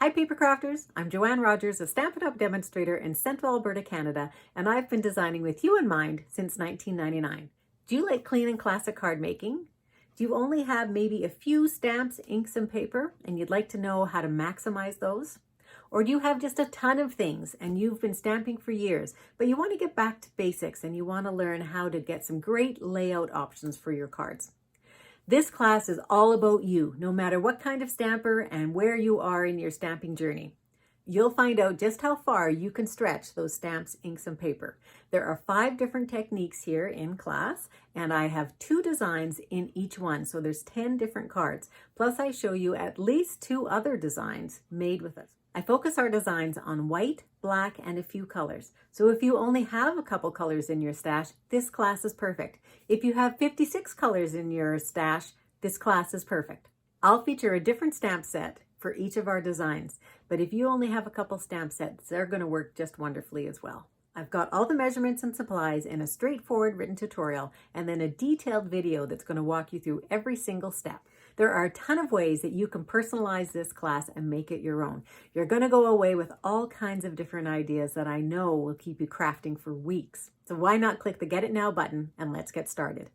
Hi Papercrafters, I'm Joanne Rogers, a Stampin' Up! Demonstrator in Central Alberta, Canada, and I've been designing with you in mind since 1999. Do you like clean and classic card making? Do you only have maybe a few stamps, inks, and paper, and you'd like to know how to maximize those? Or do you have just a ton of things and you've been stamping for years, but you want to get back to basics and you want to learn how to get some great layout options for your cards? This class is all about you, no matter what kind of stamper and where you are in your stamping journey. You'll find out just how far you can stretch those stamps, inks, and paper. There are 5 different techniques here in class, and I have 2 designs in each one, so there's 10 different cards. Plus I show you at least 2 other designs made with us. I focus our designs on white, black, and a few colors. So if you only have a couple colors in your stash, this class is perfect. If you have 56 colors in your stash, this class is perfect. I'll feature a different stamp set for each of our designs, but if you only have a couple stamp sets, they're going to work just wonderfully as well. I've got all the measurements and supplies in a straightforward written tutorial and then a detailed video that's going to walk you through every single step. There are a ton of ways that you can personalize this class and make it your own. You're going to go away with all kinds of different ideas that I know will keep you crafting for weeks. So why not click the Get It Now button and let's get started.